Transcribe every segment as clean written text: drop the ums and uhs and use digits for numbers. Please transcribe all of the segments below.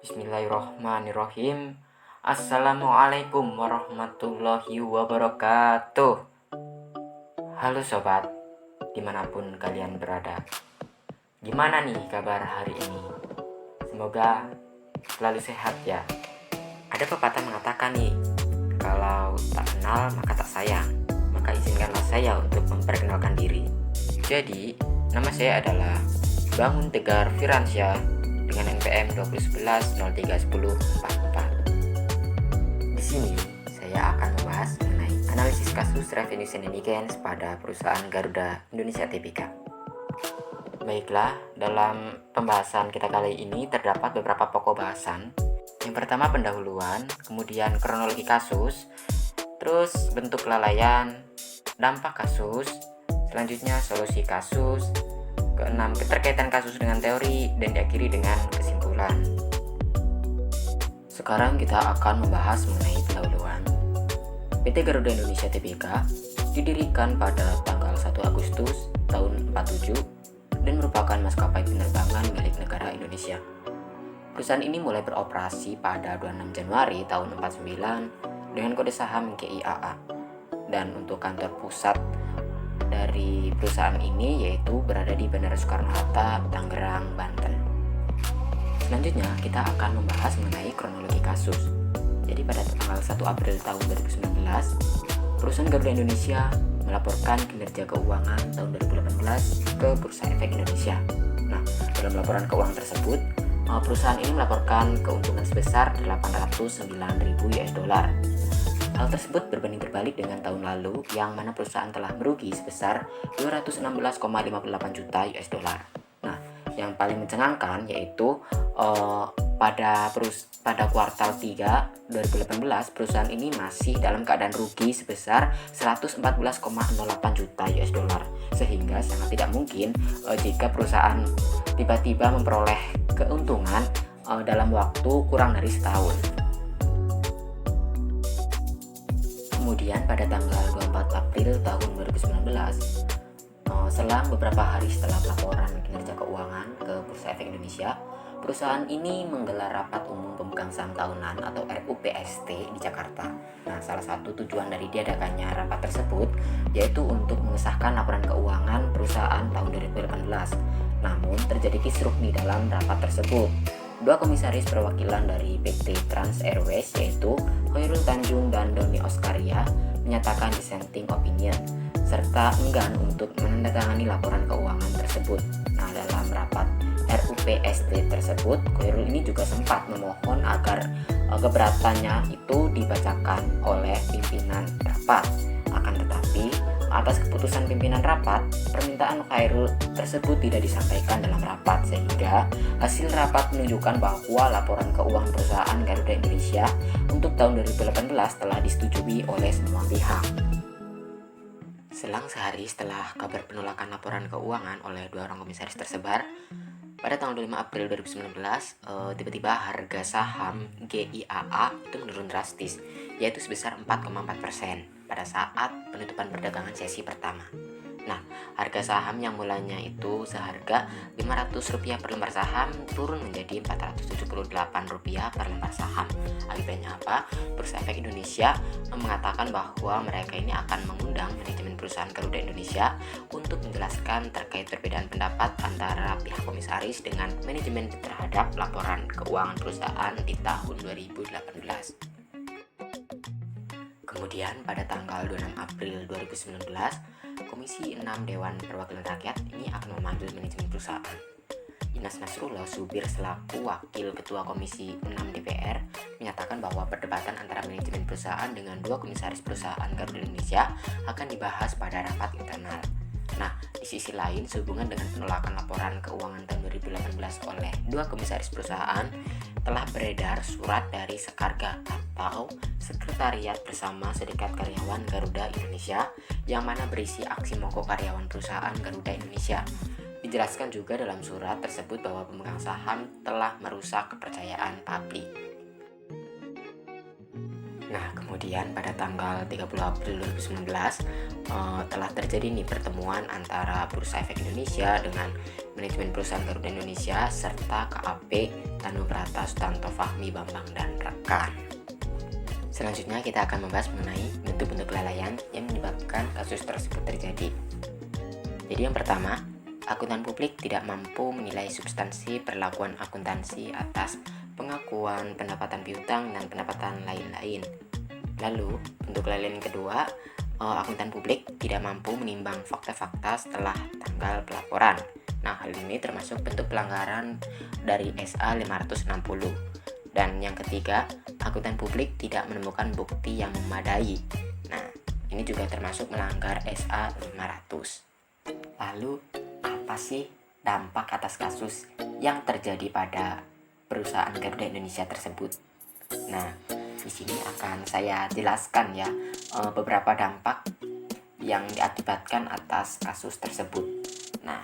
Bismillahirrohmanirrohim. Assalamualaikum warahmatullahi wabarakatuh. Halo sobat, dimanapun kalian berada. Gimana nih kabar hari ini? Semoga selalu sehat ya. Ada pepatah mengatakan nih, kalau tak kenal maka tak sayang. Maka izinkanlah saya untuk memperkenalkan diri. Jadi, nama saya adalah Bangun Tegar Firansyah dengan NPM 2011-03-10-44. Di sini saya akan membahas mengenai analisis kasus revenue significance pada perusahaan Garuda Indonesia Tbk. Baiklah, dalam pembahasan kita kali ini terdapat beberapa pokok bahasan. Yang pertama pendahuluan, kemudian kronologi kasus, terus bentuk kelalaian, dampak kasus, selanjutnya solusi kasus, keenam keterkaitan kasus dengan teori, dan diakhiri dengan kesimpulan. Sekarang kita akan membahas mengenai pendahuluan. PT Garuda Indonesia Tbk didirikan pada tanggal 1 Agustus tahun 47 dan merupakan maskapai penerbangan milik negara Indonesia. Perusahaan ini mulai beroperasi pada 26 Januari tahun 49 dengan kode saham GIAA. Dan untuk kantor pusat dari perusahaan ini yaitu berada di Bandara Soekarno-Hatta, Tangerang, Banten. Selanjutnya kita akan membahas mengenai kronologi kasus. Jadi pada tanggal 1 April tahun 2019, perusahaan Garuda Indonesia melaporkan kinerja keuangan tahun 2018 ke Bursa Efek Indonesia. Nah, dalam laporan keuangan tersebut, perusahaan ini melaporkan keuntungan sebesar 809.000 US dollar. Hal tersebut berbanding terbalik dengan tahun lalu yang mana perusahaan telah merugi sebesar 216,58 juta US dollar. Nah, yang paling mencengangkan yaitu pada kuartal 3 2018 perusahaan ini masih dalam keadaan rugi sebesar 114,08 juta US dollar. Sehingga sangat tidak mungkin jika perusahaan tiba-tiba memperoleh keuntungan dalam waktu kurang dari setahun. Kemudian pada tanggal 24 April tahun 2019, selang beberapa hari setelah laporan kinerja keuangan ke Bursa Efek Indonesia, perusahaan ini menggelar rapat umum pemegang saham tahunan atau RUPST di Jakarta. Nah, salah satu tujuan dari diadakannya rapat tersebut yaitu untuk mengesahkan laporan keuangan perusahaan tahun 2018. Namun terjadi kisruh di dalam rapat tersebut. Dua komisaris perwakilan dari PT Trans Airways yaitu Khairul Tanjung dan Doni Oskaria menyatakan dissenting opinion serta enggan untuk menandatangani laporan keuangan tersebut. Nah, dalam rapat RUPST tersebut, Khairul ini juga sempat memohon agar keberatannya itu dibacakan oleh pimpinan rapat. Akan tetapi, atas keputusan pimpinan rapat, permintaan Khairul tersebut tidak disampaikan dalam rapat sehingga hasil rapat menunjukkan bahwa laporan keuangan perusahaan Garuda Indonesia untuk tahun 2018 telah disetujui oleh semua pihak. Selang sehari setelah kabar penolakan laporan keuangan oleh dua orang komisaris tersebar, pada tanggal 25 April 2019, tiba-tiba harga saham GIAA itu menurun drastis, yaitu sebesar 4,4% pada saat penutupan perdagangan sesi pertama. Nah, harga saham yang mulanya itu seharga Rp500 per lembar saham turun menjadi Rp478 per lembar saham. Akibatnya apa? Bursa Efek Indonesia mengatakan bahwa mereka ini akan mengundang manajemen perusahaan Garuda Indonesia untuk menjelaskan terkait perbedaan pendapat antara pihak komisaris dengan manajemen terhadap laporan keuangan perusahaan di tahun 2018. Kemudian pada tanggal 26 April 2019, Komisi 6 Dewan Perwakilan Rakyat ini akan memanggil manajemen perusahaan. Inas Nasrullah Zubir selaku Wakil Ketua Komisi 6 DPR menyatakan bahwa perdebatan antara manajemen perusahaan dengan dua komisaris perusahaan Garuda Indonesia akan dibahas pada rapat internal. Nah, di sisi lain, sehubungan dengan penolakan laporan keuangan tahun 2018 oleh dua komisaris perusahaan, telah beredar surat dari Sekarga atau Sekretariat Bersama Serikat Karyawan Garuda Indonesia yang mana berisi aksi mogok karyawan perusahaan Garuda Indonesia. Dijelaskan juga dalam surat tersebut bahwa pemegang saham telah merusak kepercayaan publik. Nah, kemudian pada tanggal 30 April 2019 telah terjadi nih pertemuan antara Bursa Efek Indonesia dengan manajemen perusahaan Garuda Indonesia serta KAP Tanubrata Sutanto Fahmi Bambang dan rekan. Selanjutnya kita akan membahas mengenai bentuk-bentuk kelalaian yang menyebabkan kasus tersebut terjadi. Jadi yang pertama, akuntan publik tidak mampu menilai substansi perlakuan akuntansi atas pengakuan pendapatan piutang dan pendapatan lain-lain. Lalu, bentuk kelalaian kedua, akuntan publik tidak mampu menimbang fakta-fakta setelah tanggal pelaporan. Nah, hal ini termasuk bentuk pelanggaran dari SA 560. Dan yang ketiga, akuntan publik tidak menemukan bukti yang memadai. Nah, ini juga termasuk melanggar SA 500. Lalu, apa sih dampak atas kasus yang terjadi pada perusahaan Garuda Indonesia tersebut? Nah, di sini akan saya jelaskan ya beberapa dampak yang diakibatkan atas kasus tersebut. Nah,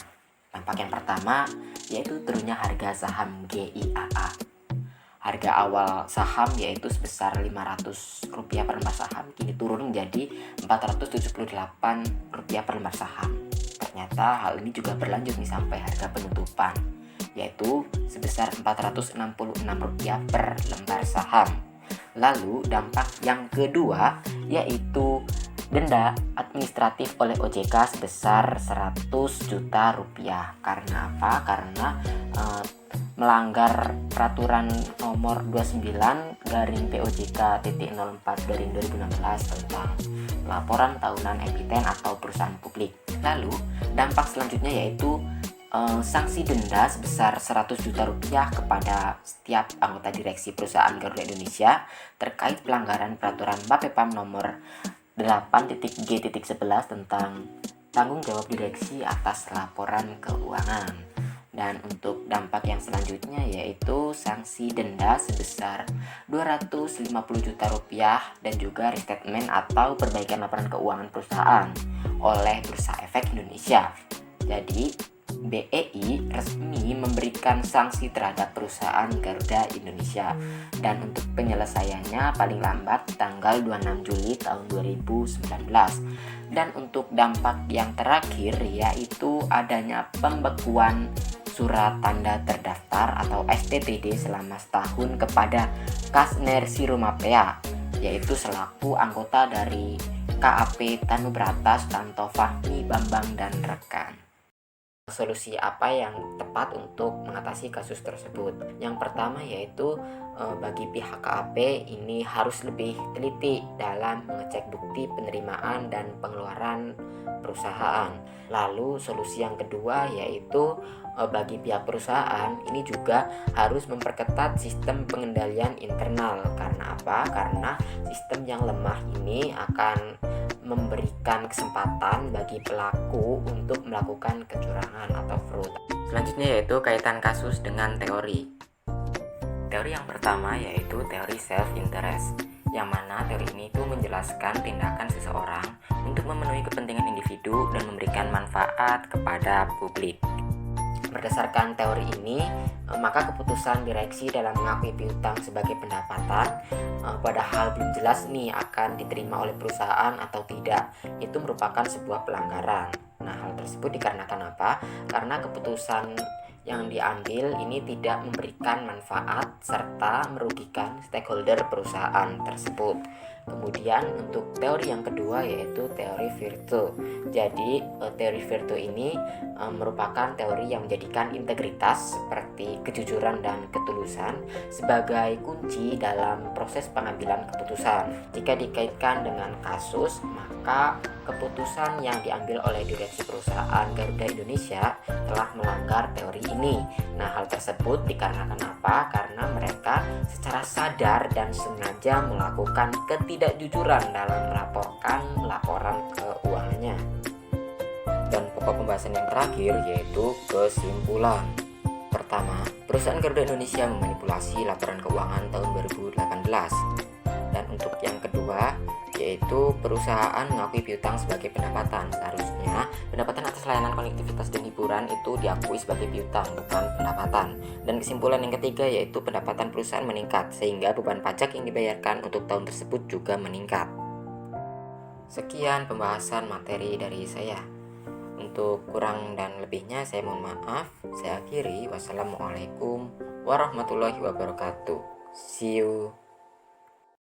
dampak yang pertama yaitu turunnya harga saham GIAA. Harga awal saham yaitu sebesar Rp500 per lembar saham kini turun menjadi Rp478 per lembar saham. Ternyata hal ini juga berlanjut nih sampai harga penutupan, yaitu sebesar Rp466 per lembar saham. Lalu dampak yang kedua yaitu denda administratif oleh OJK sebesar Rp100 juta. Karena apa? Karena melanggar peraturan nomor 29/POJK.04/2016 tentang laporan tahunan emiten atau perusahaan publik. Lalu dampak selanjutnya yaitu sanksi denda sebesar Rp100 juta kepada setiap anggota direksi perusahaan Garuda Indonesia terkait pelanggaran peraturan Bapepam nomor 8.G.11 tentang tanggung jawab direksi atas laporan keuangan. Dan untuk dampak yang selanjutnya yaitu sanksi denda sebesar Rp250 juta dan juga restatement atau perbaikan laporan keuangan perusahaan oleh Bursa Efek Indonesia. Jadi BEI resmi memberikan sanksi terhadap perusahaan Garuda Indonesia, dan untuk penyelesaiannya paling lambat tanggal 26 Juli tahun 2019. Dan untuk dampak yang terakhir yaitu adanya pembekuan surat tanda terdaftar atau STTD selama setahun kepada Kasner Sirumapea, yaitu selaku anggota dari KAP Tanubrata Sutanto Fahmi Bambang dan rekan. Solusi apa yang tepat untuk mengatasi kasus tersebut? Yang pertama yaitu bagi pihak KAP ini harus lebih teliti dalam mengecek bukti penerimaan dan pengeluaran perusahaan. Lalu solusi yang kedua yaitu bagi pihak perusahaan ini juga harus memperketat sistem pengendalian internal. Karena apa? Karena sistem yang lemah ini akan memberikan kesempatan bagi pelaku untuk melakukan kecurangan atau fraud. Selanjutnya yaitu kaitan kasus dengan teori. Teori yang pertama yaitu teori self-interest, yang mana teori ini itu menjelaskan tindakan seseorang untuk memenuhi kepentingan individu dan memberikan manfaat kepada publik. Berdasarkan teori ini, maka keputusan direksi dalam mengakui piutang sebagai pendapatan padahal belum jelas nih akan diterima oleh perusahaan atau tidak, itu merupakan sebuah pelanggaran. Nah, hal tersebut dikarenakan apa? Karena keputusan yang diambil ini tidak memberikan manfaat serta merugikan stakeholder perusahaan tersebut. Kemudian untuk teori yang kedua yaitu teori Virtue. Jadi teori Virtue ini merupakan teori yang menjadikan integritas seperti kejujuran dan ketulusan sebagai kunci dalam proses pengambilan keputusan. Jika dikaitkan dengan kasus, maka keputusan yang diambil oleh direksi perusahaan Garuda Indonesia telah melanggar teori ini. Nah, hal tersebut dikarenakan apa? Karena mereka secara sadar dan sengaja melakukan ketidakjujuran dalam melaporkan laporan keuangannya. Dan pokok pembahasan yang terakhir yaitu kesimpulan. Pertama, perusahaan Garuda Indonesia memanipulasi laporan keuangan tahun 2018. Dan untuk yang kedua yaitu perusahaan mengakui piutang sebagai pendapatan. Seharusnya pendapatan atas layanan konektivitas dan hiburan itu diakui sebagai piutang, bukan pendapatan. Dan kesimpulan yang ketiga yaitu pendapatan perusahaan meningkat, sehingga beban pajak yang dibayarkan untuk tahun tersebut juga meningkat. Sekian pembahasan materi dari saya. Untuk kurang dan lebihnya saya mohon maaf. Saya akhiri. Wassalamualaikum warahmatullahi wabarakatuh. See you.